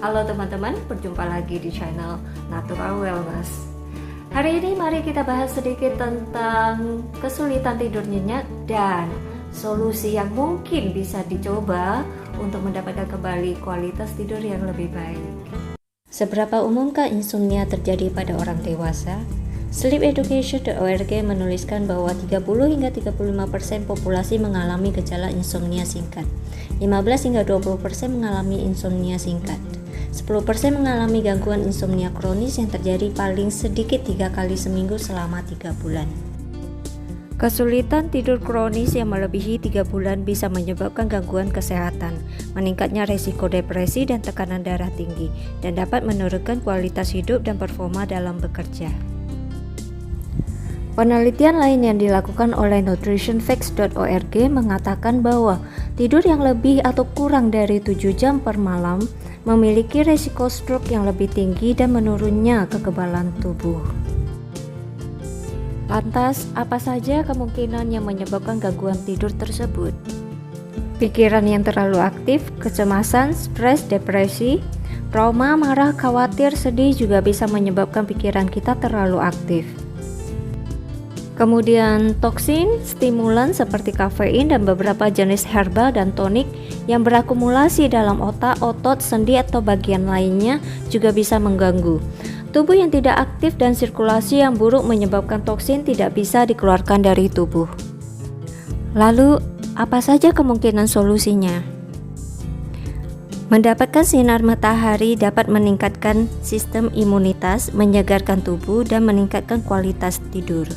Halo teman-teman, berjumpa lagi di channel Natural Wellness. Hari ini mari kita bahas sedikit tentang kesulitan tidur nyenyak dan solusi yang mungkin bisa dicoba untuk mendapatkan kembali kualitas tidur yang lebih baik. Seberapa umumkah insomnia terjadi pada orang dewasa? Sleepeducation.org menuliskan bahwa 30 hingga 35% populasi mengalami gejala insomnia singkat. 15 hingga 20% mengalami insomnia singkat. 10% mengalami gangguan insomnia kronis yang terjadi paling sedikit 3 kali seminggu selama 3 bulan. Kesulitan tidur kronis yang melebihi 3 bulan bisa menyebabkan gangguan kesehatan, meningkatnya risiko depresi dan tekanan darah tinggi, dan dapat menurunkan kualitas hidup dan performa dalam bekerja. Penelitian lain yang dilakukan oleh nutritionfacts.org mengatakan bahwa tidur yang lebih atau kurang dari 7 jam per malam memiliki risiko stroke yang lebih tinggi dan menurunnya kekebalan tubuh. Lantas, apa saja kemungkinan yang menyebabkan gangguan tidur tersebut? Pikiran yang terlalu aktif, kecemasan, stres, depresi, trauma, marah, khawatir, sedih juga bisa menyebabkan pikiran kita terlalu aktif. Kemudian toksin, stimulan seperti kafein dan beberapa jenis herbal dan tonik yang berakumulasi dalam otak, otot, sendi atau bagian lainnya juga bisa mengganggu. Tubuh yang tidak aktif dan sirkulasi yang buruk menyebabkan toksin tidak bisa dikeluarkan dari tubuh. Lalu, apa saja kemungkinan solusinya? Mendapatkan sinar matahari dapat meningkatkan sistem imunitas, menyegarkan tubuh, dan meningkatkan kualitas tidur.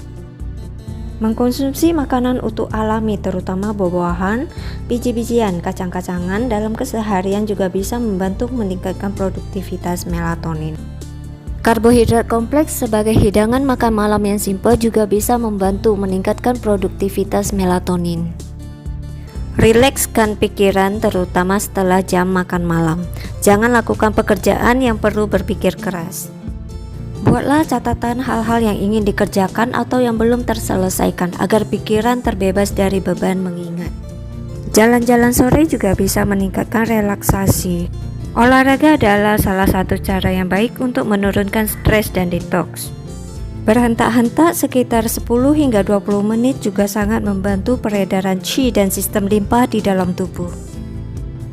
Mengkonsumsi makanan utuh alami terutama buah-buahan, biji-bijian, kacang-kacangan dalam keseharian juga bisa membantu meningkatkan produktivitas melatonin. Karbohidrat kompleks sebagai hidangan makan malam yang simpel juga bisa membantu meningkatkan produktivitas melatonin. Rilekskan pikiran terutama setelah jam makan malam. Jangan lakukan pekerjaan yang perlu berpikir keras. Buatlah catatan hal-hal yang ingin dikerjakan atau yang belum terselesaikan agar pikiran terbebas dari beban mengingat. Jalan-jalan sore juga bisa meningkatkan relaksasi. Olahraga adalah salah satu cara yang baik untuk menurunkan stres dan detox. Berhentak-hentak sekitar 10 hingga 20 menit juga sangat membantu peredaran qi dan sistem limpa di dalam tubuh.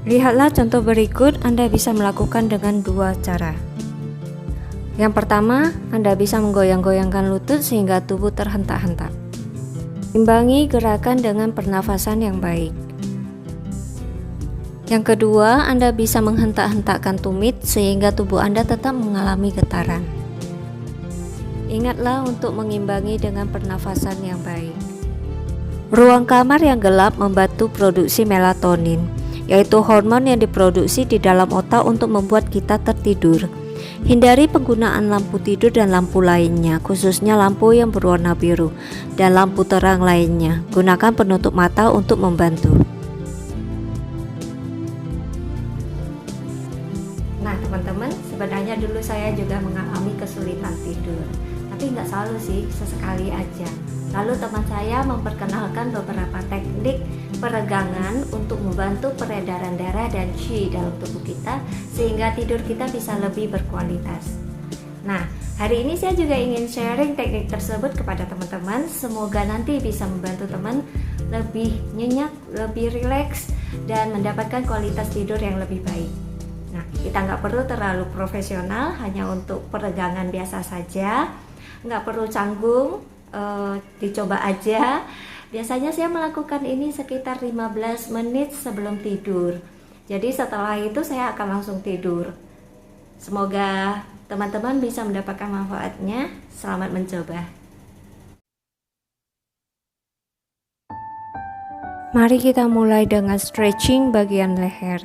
Lihatlah contoh berikut, Anda bisa melakukan dengan 2 cara. Yang pertama, Anda bisa menggoyang-goyangkan lutut sehingga tubuh terhentak-hentak. Imbangi gerakan dengan pernafasan yang baik. Yang kedua, Anda bisa menghentak-hentakkan tumit sehingga tubuh Anda tetap mengalami getaran. Ingatlah untuk mengimbangi dengan pernafasan yang baik. Ruang kamar yang gelap membantu produksi melatonin, yaitu hormon yang diproduksi di dalam otak untuk membuat kita tertidur. Hindari penggunaan lampu tidur dan lampu lainnya, khususnya lampu yang berwarna biru dan lampu terang lainnya. Gunakan penutup mata untuk membantu. Nah teman-teman, sebenarnya dulu saya juga mengalami kesulitan tidur, tapi nggak selalu sih, sesekali aja. Lalu teman saya memperkenalkan beberapa teknik peregangan untuk membantu peredaran darah dan qi dalam tubuh kita sehingga tidur kita bisa lebih berkualitas. Nah, hari ini saya juga ingin sharing teknik tersebut kepada teman-teman. Semoga nanti bisa membantu teman lebih nyenyak, lebih rileks, dan mendapatkan kualitas tidur yang lebih baik. Nah, kita nggak perlu terlalu profesional, hanya untuk peregangan biasa saja, nggak perlu canggung. Dicoba aja. Biasanya saya melakukan ini sekitar 15 menit sebelum tidur. Jadi setelah itu saya akan langsung tidur. Semoga teman-teman bisa mendapatkan manfaatnya. Selamat mencoba. Mari kita mulai dengan stretching bagian leher.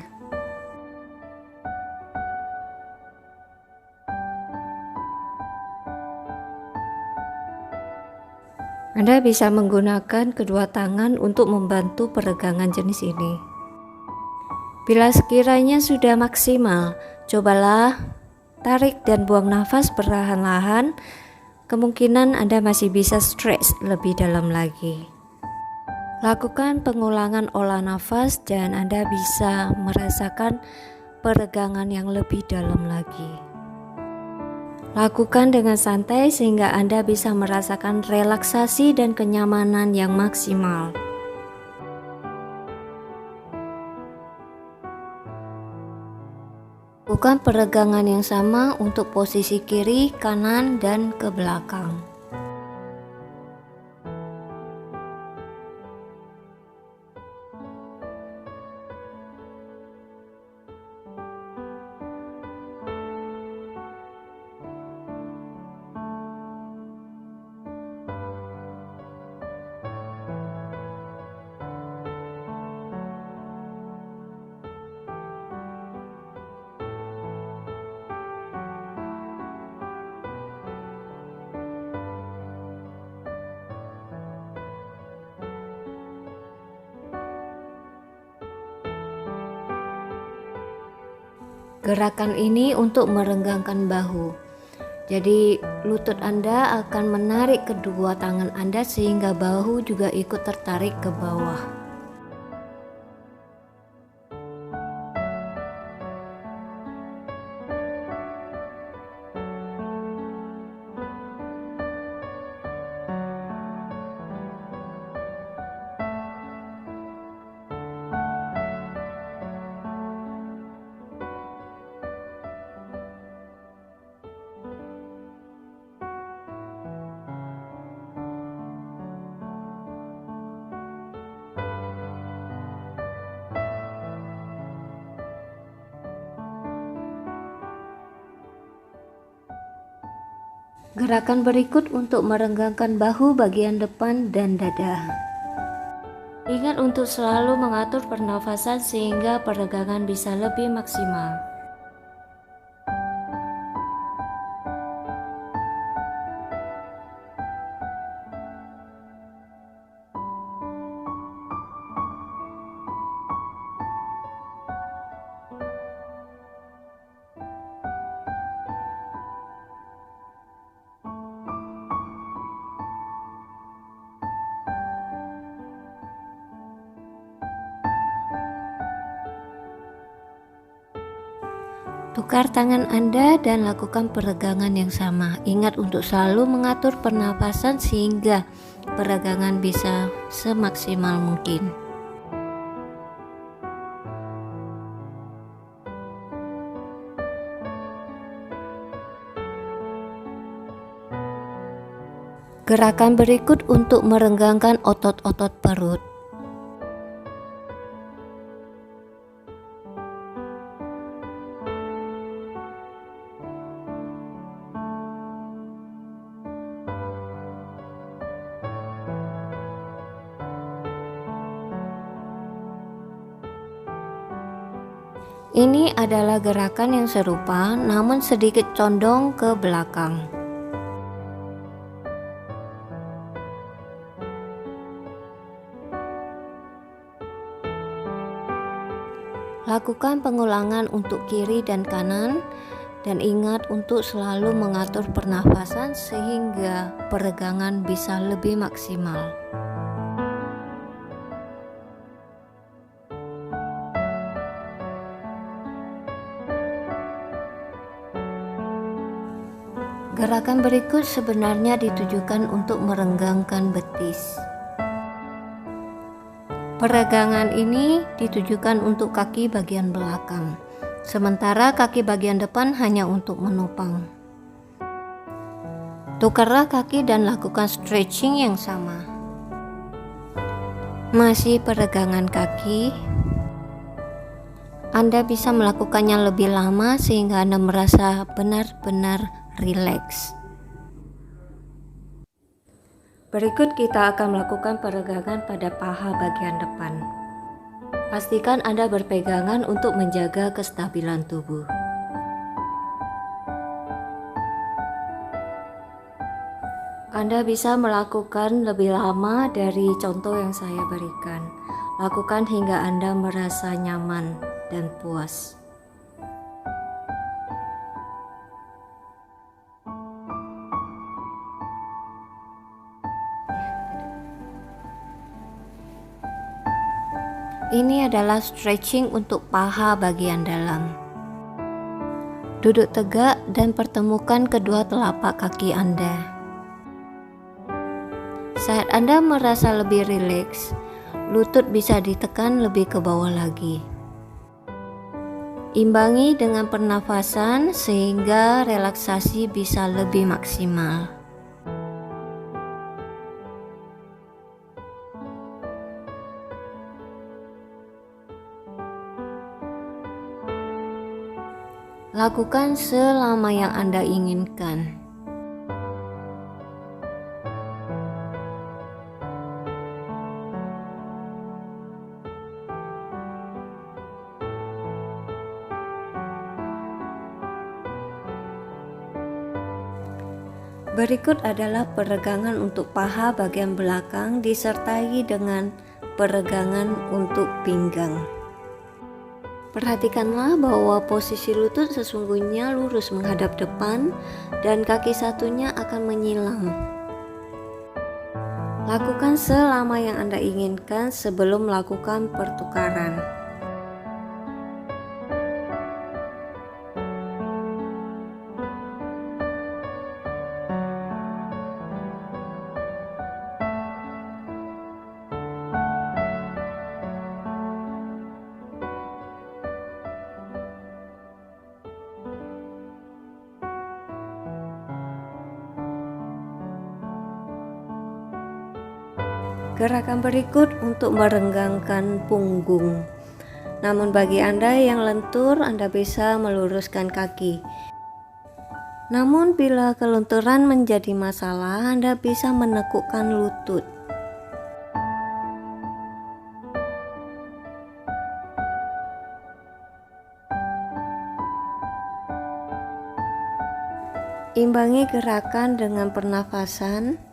Anda bisa menggunakan kedua tangan untuk membantu peregangan jenis ini. Bila sekiranya sudah maksimal, cobalah tarik dan buang nafas perlahan-lahan. Kemungkinan Anda masih bisa stretch lebih dalam lagi. Lakukan pengulangan olah nafas dan Anda bisa merasakan peregangan yang lebih dalam lagi. Lakukan dengan santai sehingga Anda bisa merasakan relaksasi dan kenyamanan yang maksimal. Lakukan peregangan yang sama untuk posisi kiri, kanan, dan ke belakang. Gerakan ini untuk merenggangkan bahu. Jadi lutut Anda akan menarik kedua tangan Anda sehingga bahu juga ikut tertarik ke bawah. Gerakan berikut untuk merenggangkan bahu bagian depan dan dada. Ingat untuk selalu mengatur pernafasan sehingga peregangan bisa lebih maksimal. Tukar tangan Anda dan lakukan peregangan yang sama. Ingat untuk selalu mengatur pernapasan sehingga peregangan bisa semaksimal mungkin. Gerakan berikut untuk merenggangkan otot-otot perut. Ini adalah gerakan yang serupa namun sedikit condong ke belakang. Lakukan pengulangan untuk kiri dan kanan dan ingat untuk selalu mengatur pernafasan sehingga peregangan bisa lebih maksimal. Gerakan berikut sebenarnya ditujukan untuk merenggangkan betis. Peregangan ini ditujukan untuk kaki bagian belakang, sementara kaki bagian depan hanya untuk menopang. Tukarlah kaki dan lakukan stretching yang sama. Masih peregangan kaki. Anda bisa melakukannya lebih lama sehingga Anda merasa benar-benar rileks. Berikut kita akan melakukan peregangan pada paha bagian depan. Pastikan Anda berpegangan untuk menjaga kestabilan tubuh. Anda bisa melakukan lebih lama dari contoh yang saya berikan. Lakukan hingga Anda merasa nyaman dan puas. Ini adalah stretching untuk paha bagian dalam. Duduk tegak dan pertemukan kedua telapak kaki Anda. Saat Anda merasa lebih rileks, lutut bisa ditekan lebih ke bawah lagi. Imbangi dengan pernafasan sehingga relaksasi bisa lebih maksimal. Lakukan selama yang Anda inginkan. Berikut adalah peregangan untuk paha bagian belakang disertai dengan peregangan untuk pinggang. Perhatikanlah bahwa posisi lutut sesungguhnya lurus menghadap depan dan kaki satunya akan menyilang. Lakukan selama yang Anda inginkan sebelum melakukan pertukaran. Gerakan berikut untuk merenggangkan punggung. Namun bagi Anda yang lentur, Anda bisa meluruskan kaki. Namun bila kelunturan menjadi masalah, Anda bisa menekukkan lutut. Imbangi gerakan dengan pernafasan.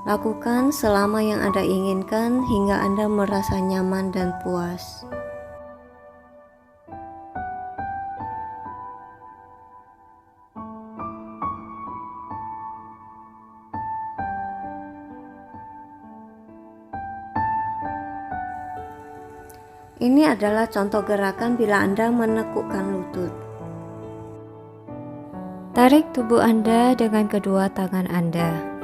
Lakukan selama yang Anda inginkan hingga Anda merasa nyaman dan puas. Ini adalah contoh gerakan bila Anda menekukkan lutut. Tarik tubuh Anda dengan kedua tangan Anda.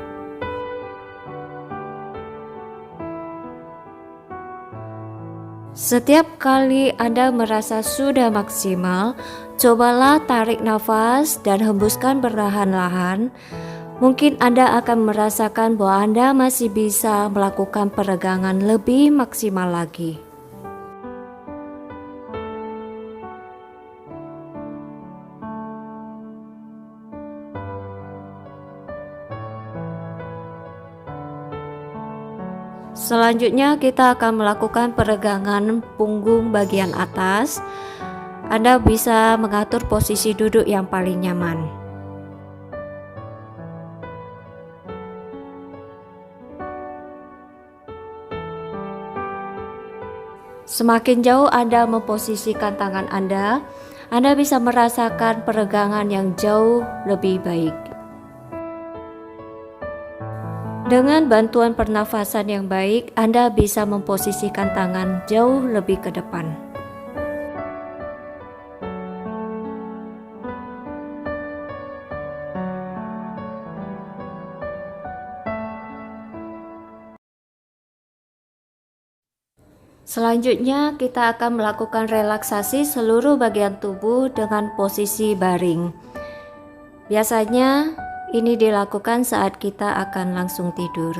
Setiap kali Anda merasa sudah maksimal, cobalah tarik nafas dan hembuskan perlahan-lahan. Mungkin Anda akan merasakan bahwa Anda masih bisa melakukan peregangan lebih maksimal lagi. Selanjutnya kita akan melakukan peregangan punggung bagian atas. Anda bisa mengatur posisi duduk yang paling nyaman. Semakin jauh Anda memposisikan tangan Anda bisa merasakan peregangan yang jauh lebih baik. Dengan bantuan pernafasan yang baik, Anda bisa memposisikan tangan jauh lebih ke depan. Selanjutnya, kita akan melakukan relaksasi seluruh bagian tubuh dengan posisi baring. Biasanya, ini dilakukan saat kita akan langsung tidur.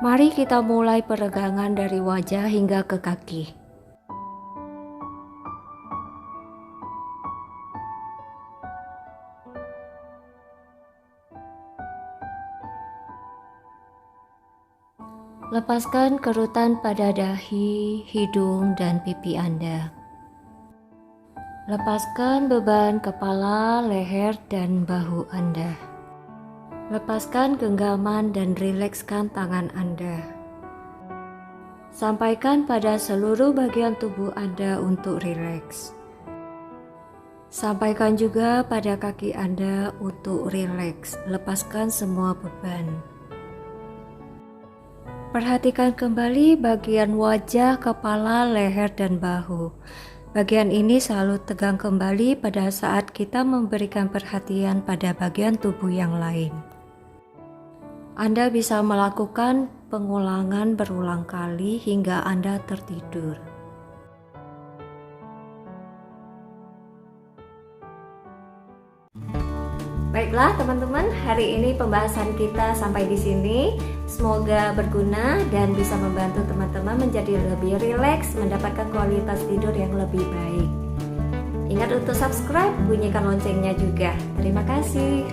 Mari kita mulai peregangan dari wajah hingga ke kaki. Lepaskan kerutan pada dahi, hidung, dan pipi Anda. Lepaskan beban kepala, leher, dan bahu Anda. Lepaskan genggaman dan rilekskan tangan Anda. Sampaikan pada seluruh bagian tubuh Anda untuk rileks. Sampaikan juga pada kaki Anda untuk rileks. Lepaskan semua beban. Perhatikan kembali bagian wajah, kepala, leher, dan bahu. Bagian ini selalu tegang kembali pada saat kita memberikan perhatian pada bagian tubuh yang lain. Anda bisa melakukan pengulangan berulang kali hingga Anda tertidur. Baiklah teman-teman, hari ini pembahasan kita sampai di sini. Semoga berguna dan bisa membantu teman-teman menjadi lebih rileks, mendapatkan kualitas tidur yang lebih baik. Ingat untuk subscribe, bunyikan loncengnya juga. Terima kasih.